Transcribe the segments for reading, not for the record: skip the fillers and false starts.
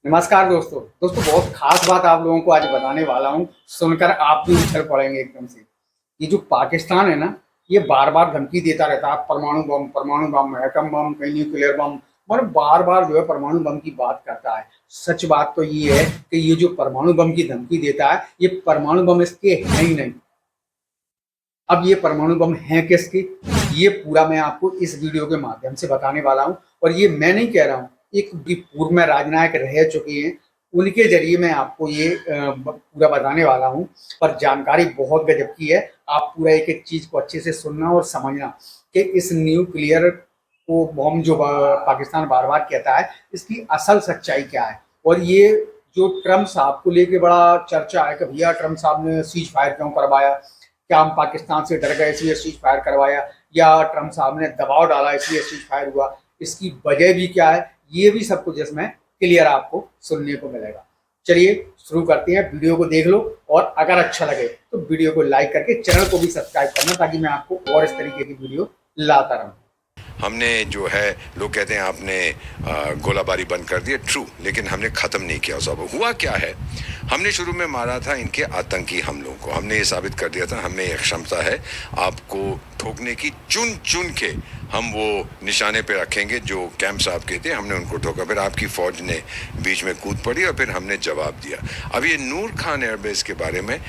नमस्कार दोस्तों। बहुत खास बात आप लोगों को आज बताने वाला हूँ, सुनकर आप भी उछल पड़ेंगे एकदम से। ये जो पाकिस्तान है ना, ये बार बार धमकी देता रहता है, परमाणु बम, एटम बम, कहीं न्यूक्लियर बम, मतलब बार बार जो है परमाणु बम की बात करता है। सच बात तो ये है कि ये जो परमाणु बम की धमकी देता है, ये परमाणु बम इसके है ही नहीं। अब ये परमाणु बम है किसके, ये पूरा मैं आपको इस वीडियो के माध्यम से बताने वाला हूँ। और ये मैं नहीं कह रहा हूँ, एक पूर्व में राजनायक रह चुके हैं, उनके जरिए मैं आपको ये पूरा बताने वाला हूँ। पर जानकारी बहुत गजब की है। आप पूरा एक एक चीज को अच्छे से सुनना और समझना कि इस न्यूक्लियर को बम जो पाकिस्तान बार बार कहता है, इसकी असल सच्चाई क्या है। और ये जो ट्रम्प साहब को लेके बड़ा चर्चा है कि भैया ट्रम्प साहब ने सीज फायर क्यों करवाया, क्या हम पाकिस्तान से डर गए इसलिए सीज फायर करवाया, या ट्रम्प साहब ने दबाव डाला इसलिए सीज फायर हुआ, इसकी वजह भी क्या है, ये भी सब कुछ इसमें क्लियर आपको सुनने को मिलेगा। चलिए शुरू करते हैं, वीडियो को देख लो और अगर अच्छा लगे तो वीडियो को लाइक करके चैनल को भी सब्सक्राइब करना, ताकि मैं आपको और इस तरीके की वीडियो लाता रहूं। हमने जो है, लोग कहते हैं आपने गोलाबारी बंद कर दी, ट्रू, लेकिन हमने ख़त्म नहीं किया। सब हुआ क्या है, हमने शुरू में मारा था इनके आतंकी हमलों को। हमने ये साबित कर दिया था हमें एक क्षमता है आपको ठोकने की, चुन चुन के हम वो निशाने पे रखेंगे जो कैंप्स आपके थे। हमने उनको ठोका, फिर आपकी फ़ौज ने बीच में कूद पड़ी और फिर हमने जवाब दिया। अब ये नूर खान एयरबेस के बारे में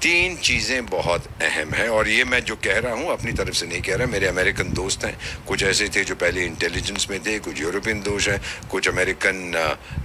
तीन चीज़ें बहुत अहम है, और ये मैं जो कह रहा हूँ अपनी तरफ से नहीं कह रहा। मेरे अमेरिकन दोस्त हैं, कुछ ऐसे थे जो पहले इंटेलिजेंस में थे, कुछ यूरोपियन दोस्त हैं, कुछ अमेरिकन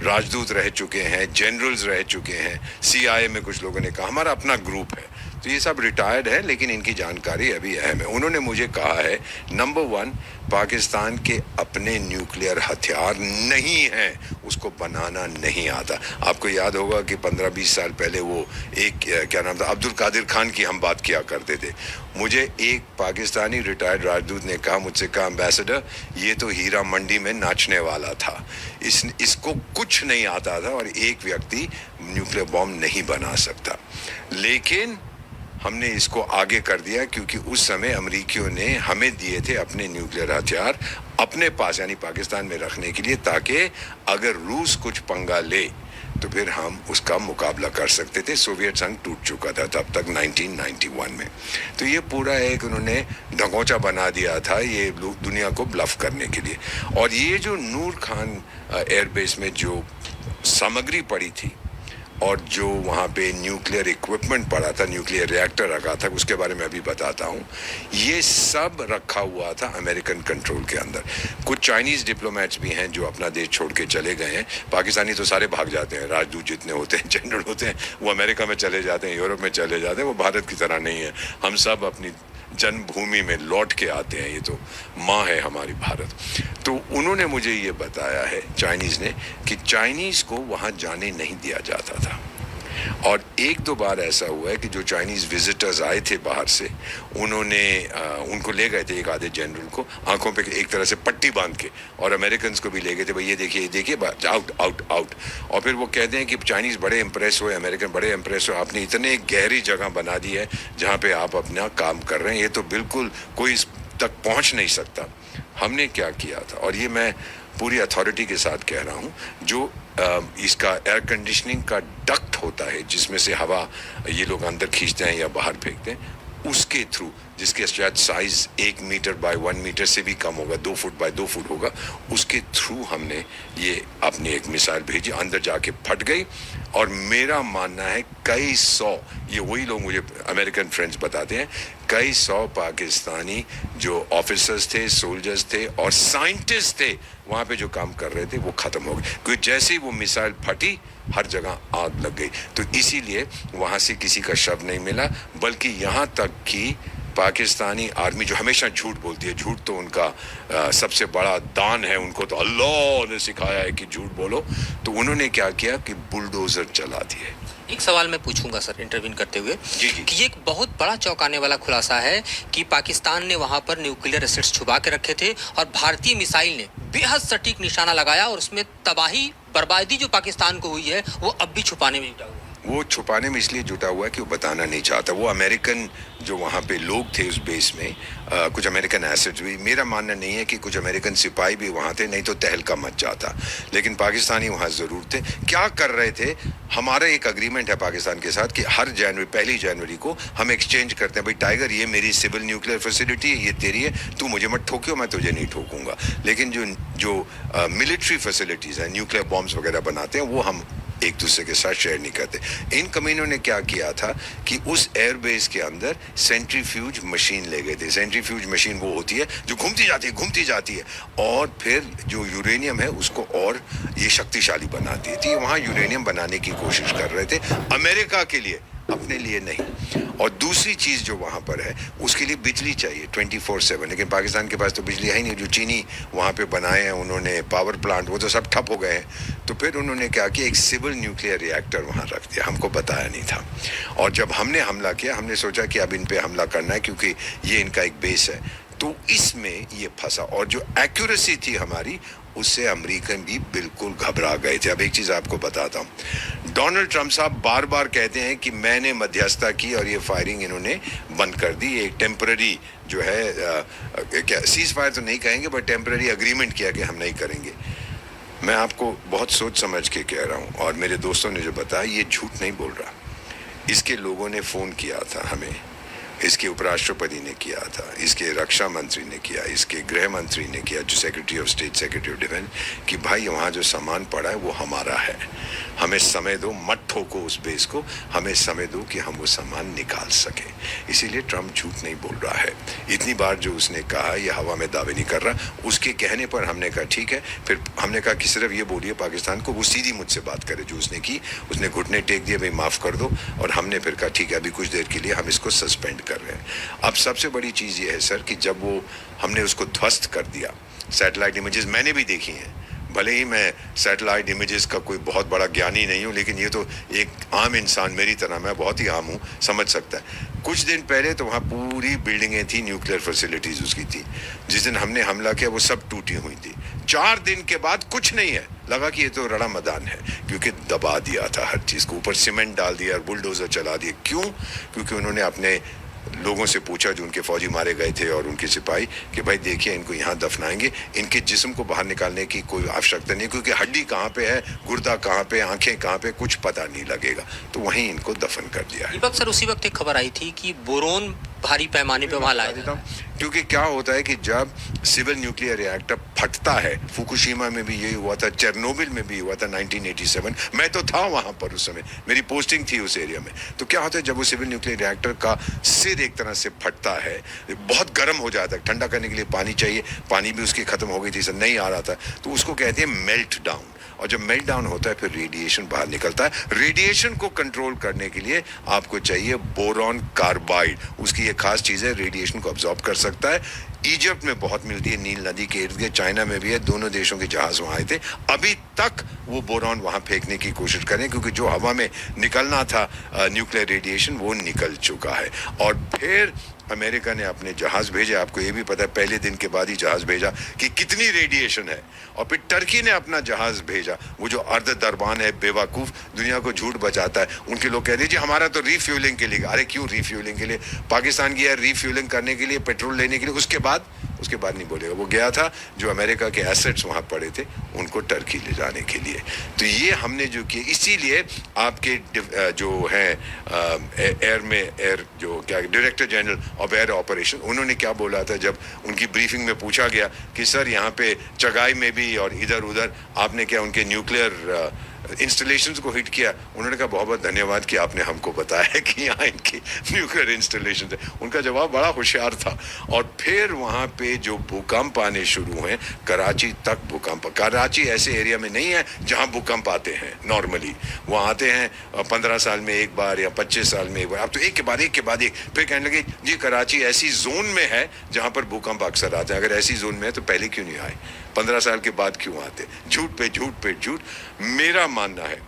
राजदूत रह चुके हैं, जनरल्स रह चुके हैं, CIA में कुछ लोगों ने कहा। हमारा अपना ग्रुप है, तो ये सब रिटायर्ड है, लेकिन इनकी जानकारी अभी अहम है। उन्होंने मुझे कहा है, नंबर 1, पाकिस्तान के अपने न्यूक्लियर हथियार नहीं हैं, उसको बनाना नहीं आता। आपको याद होगा कि 15-20 साल पहले वो एक क्या नाम था, अब्दुल कादिर खान की हम बात किया करते थे। मुझे एक पाकिस्तानी रिटायर्ड राजदूत ने कहा, मुझसे कहा, एम्बेसडर ये तो हीरा मंडी में नाचने वाला था, इसको कुछ नहीं आता था और एक व्यक्ति न्यूक्लियर बॉम्ब नहीं बना सकता। लेकिन हमने इसको आगे कर दिया, क्योंकि उस समय अमेरिकियों ने हमें दिए थे अपने न्यूक्लियर हथियार अपने पास, यानी पाकिस्तान में रखने के लिए, ताकि अगर रूस कुछ पंगा ले तो फिर हम उसका मुकाबला कर सकते थे। सोवियत संघ टूट चुका था तब तक 1991 में। तो ये पूरा एक उन्होंने ढकोचा बना दिया था ये दुनिया को ब्लफ करने के लिए। और ये जो नूर खान एयरबेस में जो सामग्री पड़ी थी और जो वहाँ पे न्यूक्लियर इक्विपमेंट पड़ा था, न्यूक्लियर रिएक्टर रखा था, उसके बारे में अभी बताता हूँ। ये सब रखा हुआ था अमेरिकन कंट्रोल के अंदर। कुछ चाइनीज़ डिप्लोमेट्स भी हैं जो अपना देश छोड़ के चले गए हैं। पाकिस्तानी तो सारे भाग जाते हैं, राजदूत जितने होते हैं, जनरल होते हैं, वो अमेरिका में चले जाते हैं, यूरोप में चले जाते हैं। वो भारत की तरह नहीं है, हम सब अपनी जन्मभूमि में लौट के आते हैं। ये तो माँ है हमारी भारत। तो उन्होंने मुझे ये बताया है चाइनीज़ ने कि चाइनीज़ को वहाँ जाने नहीं दिया जाता था। और 1-2 बार ऐसा हुआ है कि जो चाइनीज़ विजिटर्स आए थे बाहर से, उन्होंने उनको ले गए थे, एक आधे जनरल को आंखों पे एक तरह से पट्टी बांध के, और अमेरिकन को भी ले गए थे, भाई ये देखिए आउट आउट आउट। और फिर वो कहते हैं कि चाइनीज़ बड़े इंप्रेस हुए, अमेरिकन बड़े इंप्रेस हुए, आपने इतने गहरी जगह बना दी है जहाँ पे आप अपना काम कर रहे हैं, ये तो बिल्कुल कोई इस तक पहुँच नहीं सकता। हमने क्या किया था, और ये मैं पूरी अथॉरिटी के साथ कह रहा हूँ, जो इसका एयर कंडीशनिंग का डक्ट होता है जिसमें से हवा ये लोग अंदर खींचते हैं या बाहर फेंकते हैं, उसके थ्रू, जिसके शायद साइज 1 मीटर बाय 1 मीटर से भी कम होगा, 2 फुट बाय 2 फुट होगा, उसके थ्रू हमने ये अपनी एक मिसाइल भेजी, अंदर जाके फट गई। और मेरा मानना है कई सौ, ये वही लोग मुझे अमेरिकन फ्रेंड्स बताते हैं, कई सौ पाकिस्तानी जो ऑफिसर्स थे, सोल्जर्स थे और साइंटिस्ट थे वहाँ पे जो काम कर रहे थे, वो ख़त्म हो गए, क्योंकि जैसे ही वो मिसाइल फटी हर जगह आग लग गई। तो इसीलिए वहाँ से किसी का शव नहीं मिला, बल्कि यहाँ तक कि पाकिस्तानी आर्मी जो हमेशा झूठ बोलती है, झूठ तो उनका सबसे बड़ा दान है, उनको तो अल्लाह ने सिखाया है कि झूठ बोलो, तो उन्होंने क्या किया कि बुलडोजर चला दिए। एक सवाल मैं पूछूंगा सर इंटरवीन करते हुए, जी। कि ये एक बहुत बड़ा चौंकाने वाला खुलासा है कि पाकिस्तान ने वहां पर न्यूक्लियर एसेट्स छुपा के रखे थे और भारतीय मिसाइल ने बेहद सटीक निशाना लगाया और उसमें तबाही बर्बादी जो पाकिस्तान को हुई है वो अब भी छुपाने में जुटा हुआ है। वो छुपाने में इसलिए जुटा हुआ है कि वो बताना नहीं चाहता। वो अमेरिकन जो वहाँ पे लोग थे उस बेस में, कुछ अमेरिकन एसेट्स भी, मेरा मानना नहीं है कि कुछ अमेरिकन सिपाही भी वहाँ थे, नहीं तो तहलका मच जाता, लेकिन पाकिस्तानी वहाँ ज़रूर थे। क्या कर रहे थे? हमारा एक अग्रीमेंट है पाकिस्तान के साथ कि हर जनवरी, 1 जनवरी को हम एक्सचेंज करते हैं, भाई टाइगर ये मेरी सिविल न्यूक्लियर फैसिलिटी है, ये तेरी है, तू मुझे मत ठोकियो, मैं तुझे नहीं ठोकूंगा। लेकिन जो मिलिट्री फैसिलिटीज़ हैं, न्यूक्लियर बॉम्ब्स वगैरह बनाते हैं, वो हम एक दूसरे के साथ शेयर नहीं करते। इन कमीनों ने क्या किया था कि उस एयरबेस के अंदर सेंट्रीफ्यूज मशीन ले गए थे। सेंट्रीफ्यूज मशीन वो होती है जो घूमती जाती है और फिर जो यूरेनियम है उसको और ये शक्तिशाली बनाती है। तो वहाँ यूरेनियम बनाने की कोशिश कर रहे थे अमेरिका के लिए, अपने लिए नहीं। और दूसरी चीज़ जो वहाँ पर है, उसके लिए बिजली चाहिए 24/7, लेकिन पाकिस्तान के पास तो बिजली है ही नहीं। जो चीनी वहाँ पे बनाए हैं उन्होंने पावर प्लांट, वो तो सब ठप हो गए हैं। तो फिर उन्होंने क्या किया, एक सिविल न्यूक्लियर रिएक्टर वहाँ रख दिया, हमको बताया नहीं था। और जब हमने हमला किया, हमने सोचा कि अब इन पे हमला करना है क्योंकि ये इनका एक बेस है, तो इसमें ये फंसा। और जो एक्यूरेसी थी हमारी, उससे अमेरिकन भी बिल्कुल घबरा गए थे। अब एक चीज़ आपको बताता हूँ, डोनाल्ड ट्रंप साहब बार बार कहते हैं कि मैंने मध्यस्थता की और ये फायरिंग इन्होंने बंद कर दी। एक टेम्पररी जो है क्या सीज फायर तो नहीं कहेंगे, बट टेम्पररी अग्रीमेंट किया कि हम नहीं करेंगे। मैं आपको बहुत सोच समझ के कह रहा हूँ, और मेरे दोस्तों ने जो बताया ये झूठ नहीं बोल रहा। इसके लोगों ने फ़ोन किया था हमें, इसके उपराष्ट्रपति ने किया था, इसके रक्षा मंत्री ने किया, इसके गृह मंत्री ने किया, जो secretary of state, secretary of defence, कि भाई वहाँ जो सामान पड़ा है वो हमारा है, हमें समय दो, मत ठोको उस बेस को, हमें समय दो कि हम वो सामान निकाल सकें। इसीलिए ट्रम्प झूठ नहीं बोल रहा है। इतनी बार जो उसने कहा, ये हवा में दावे नहीं कर रहा। उसके कहने पर हमने कहा ठीक है। फिर हमने कहा कि सिर्फ ये बोलिए पाकिस्तान को, वो सीधी मुझसे बात करे जो उसने की। उसने घुटने टेक दिए, भाई माफ़ कर दो, और हमने फिर कहा ठीक है, अभी कुछ देर के लिए हम इसको सस्पेंड कर रहे हैं। अब सबसे बड़ी चीज़ ये है सर कि जब वो हमने उसको ध्वस्त कर दिया, सैटेलाइट इमेजेस मैंने भी देखी हैं, भले ही मैं सैटेलाइट इमेजेस का कोई बहुत बड़ा ज्ञानी नहीं हूँ, लेकिन ये तो एक आम इंसान मेरी तरह, मैं बहुत ही आम हूँ, समझ सकता है। कुछ दिन पहले तो वहाँ पूरी बिल्डिंगें थी, न्यूक्लियर फैसिलिटीज़ उसकी थी। जिस दिन हमने हमला किया वो सब टूटी हुई थी। 4 दिन के बाद कुछ नहीं है, लगा कि ये तो रड़ा मैदान है, क्योंकि दबा दिया था हर चीज़ को, ऊपर सीमेंट डाल दिया और बुलडोज़र चला दिए। क्यों? क्योंकि उन्होंने अपने लोगों से पूछा जो उनके फौजी मारे गए थे और उनके सिपाही, कि भाई देखिए इनको यहाँ दफनाएंगे, इनके जिस्म को बाहर निकालने की कोई आवश्यकता नहीं, क्योंकि हड्डी कहाँ पे है, गुर्दा कहाँ पे, आंखें कहाँ पे, कुछ पता नहीं लगेगा। तो वहीं इनको दफन कर दिया है। दीपक सर, उसी वक्त एक खबर आई थी कि बोरोन भारी पैमाने पे वहाँ लाया जाता है। क्योंकि क्या होता है कि जब सिविल न्यूक्लियर रिएक्टर फटता है, फुकुशिमा में भी यही हुआ था, चेरनोबिल में भी हुआ था 1987, मैं तो था वहां पर उस समय, मेरी पोस्टिंग थी उस एरिया में। तो क्या होता है जब वो सिविल न्यूक्लियर रिएक्टर का सिर एक तरह से फटता है, बहुत गर्म हो जाता है, ठंडा करने के लिए पानी चाहिए, पानी भी उसकी खत्म हो गई थी, नहीं आ रहा था, तो उसको कहते हैं मेल्ट डाउन। और जब मेल्ट डाउन होता है फिर रेडिएशन बाहर निकलता है। रेडिएशन को कंट्रोल करने के लिए आपको चाहिए बोरॉन कार्बाइड, उसकी एक खास चीज़ है, रेडिएशन को अब्जॉर्ब कर सकता है। इजिप्ट में बहुत मिलती है, नील नदी के इर्द गिर्द, चाइना में भी है, दोनों देशों के जहाज वहाँ आए थे। अभी तक वो बोरॉन वहाँ फेंकने की कोशिश करें, क्योंकि जो हवा में निकलना था न्यूक्लियर रेडिएशन वो निकल चुका है। और फिर अमेरिका ने अपने जहाज भेजे, आपको ये भी पता है, पहले दिन के बाद ही जहाज भेजा कि कितनी रेडिएशन है। और फिर टर्की ने अपना जहाज भेजा, वो जो अर्ध दरबान है, बेवकूफ़, दुनिया को झूठ बचाता है। उनके लोग कह रहे जी हमारा तो रिफ्यूलिंग के लिए। अरे क्यों रिफ्यूलिंग के लिए? पाकिस्तान गया रिफ्यूलिंग करने के लिए, पेट्रोल लेने के लिए, उसके बाद नहीं बोलेगा। वो गया था जो अमेरिका के एसेट्स वहाँ पड़े थे उनको टर्की ले जाने के लिए। तो ये हमने जो किया, इसीलिए आपके जो हैं एयर जो क्या director general of air operation, उन्होंने क्या बोला था जब उनकी ब्रीफिंग में पूछा गया कि सर यहाँ पे चगाई में भी और इधर उधर आपने क्या उनके न्यूक्लियर इंस्टॉलेशंस को हिट किया? उन्होंने कहा बहुत बहुत धन्यवाद कि आपने हमको बताया कि यहाँ इनकी न्यूक्लियर इंस्टॉलेशन है। उनका जवाब बड़ा होशियार था। और फिर वहाँ पे जो भूकंप आने शुरू हुए, कराची तक भूकंप। कराची ऐसे एरिया में नहीं है जहाँ भूकंप आते हैं नॉर्मली, वो आते हैं 15 साल में एक बार या 25 साल में एक बार। अब तो एक के बाद एक। फिर कहने लगे जी कराची ऐसी जोन में है जहाँ पर भूकंप अक्सर आते हैं। अगर ऐसी जोन में है तो पहले क्यों नहीं आए, 15 साल के बाद क्यों आते? झूठ पे झूठ। मेरा मानना है,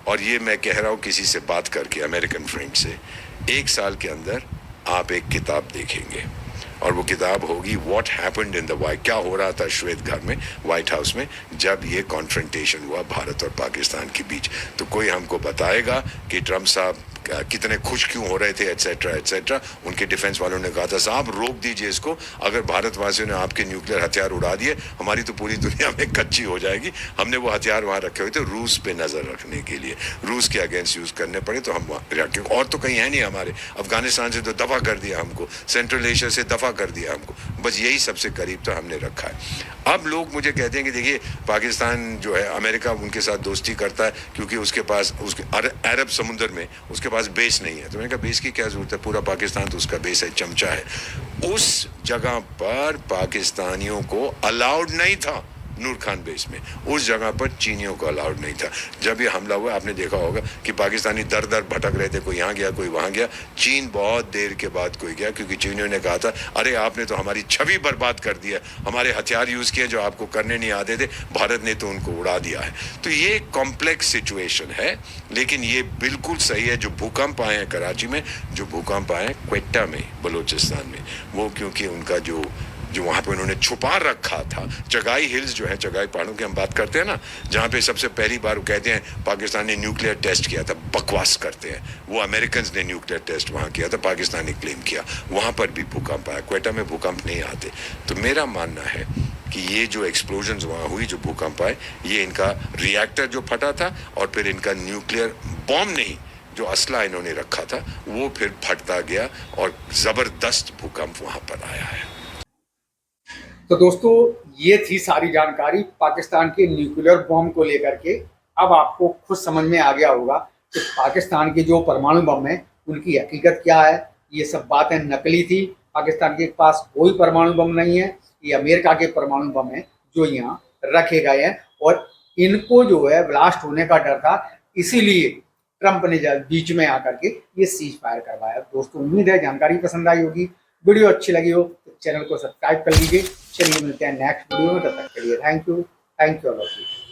और ये मैं कह रहा हूँ किसी से बात करके, अमेरिकन फ्रेंड से, 1 साल के अंदर आप एक किताब देखेंगे, और वो किताब होगी what happened in the white, क्या हो रहा था श्वेत घर में, व्हाइट हाउस में, जब ये कॉन्फ्रंटेशन हुआ भारत और पाकिस्तान के बीच। तो कोई हमको बताएगा कि ट्रम्प साहब कितने खुश क्यों हो रहे थे, एटसेट्रा एटसेट्रा। उनके डिफेंस वालों ने कहा था साहब रोक दीजिए इसको, अगर भारतवासियों ने आपके न्यूक्लियर हथियार उड़ा दिए हमारी तो पूरी दुनिया में कच्ची हो जाएगी। हमने वो हथियार वहां रखे हुए थे रूस पे नजर रखने के लिए, रूस के अगेंस्ट यूज करने पड़े तो हम रखे, और तो कहीं है नहीं हमारे। अफगानिस्तान से तो दफा कर दिया हमको, सेंट्रल एशिया से दफा कर दिया हमको, बस यही सबसे करीब तो हमने रखा है। अब लोग मुझे कहते हैं कि देखिए पाकिस्तान जो है, अमेरिका उनके साथ दोस्ती करता है क्योंकि उसके पास उसके अरब समुद्र में उसके पास बेस नहीं है। तो मैंने कहा बेस की क्या जरूरत है, पूरा पाकिस्तान तो उसका बेस है, चमचा है। उस जगह पर पाकिस्तानियों को अलाउड नहीं था नूर खान बेस में, उस जगह पर चीनियों को अलाउड नहीं था। जब ये हमला हुआ आपने देखा होगा कि पाकिस्तानी दर दर भटक रहे थे, कोई यहाँ गया कोई वहाँ गया। चीन बहुत देर के बाद कोई गया क्योंकि चीनियों ने कहा था अरे आपने तो हमारी छवि बर्बाद कर दिया, हमारे हथियार यूज किए जो आपको करने नहीं आते थे, भारत ने तो उनको उड़ा दिया है। तो ये कॉम्प्लेक्स सिचुएशन है, लेकिन ये बिल्कुल सही है। जो भूकंप आए हैं कराची में, जो भूकंप आए हैं क्वेटा में बलूचिस्तान में, वो क्योंकि उनका जो वहां पे उन्होंने छुपा रखा था, चगाई हिल्स जो है, चगाई पहाड़ों की हम बात करते हैं ना, जहां पे सबसे पहली बार वो कहते हैं पाकिस्तान ने न्यूक्लियर टेस्ट किया था, बकवास करते हैं, वो अमेरिकन ने न्यूक्लियर टेस्ट वहां किया था, पाकिस्तान ने क्लेम किया, वहां पर भी भूकंप आया। क्वेटा में भूकंप नहीं आते। तो मेरा मानना है कि ये जो एक्सप्लोजन वहां हुई, जो भूकंप आए, ये इनका रिएक्टर जो फटा था और फिर इनका न्यूक्लियर बॉम्ब नहीं, जो असला इन्होंने रखा था वो फिर फटता गया और जबरदस्त भूकंप वहां पर आया है। तो दोस्तों ये थी सारी जानकारी पाकिस्तान के न्यूक्लियर बम को लेकर के। अब आपको खुद समझ में आ गया होगा कि पाकिस्तान के जो परमाणु बम है उनकी हकीकत क्या है। ये सब बातें नकली थी, पाकिस्तान के पास कोई परमाणु बम नहीं है, ये अमेरिका के परमाणु बम है जो यहाँ रखे गए हैं और इनको जो है ब्लास्ट होने का डर था, इसीलिए ट्रंप ने बीच में आकर के ये सीज फायर करवाया। दोस्तों उम्मीद है जानकारी पसंद आई होगी, वीडियो अच्छी लगी हो तो चैनल को सब्सक्राइब कर लीजिए। चलिए मिलते हैं नेक्स्ट वीडियो में, तब तक के लिए thank you all of you.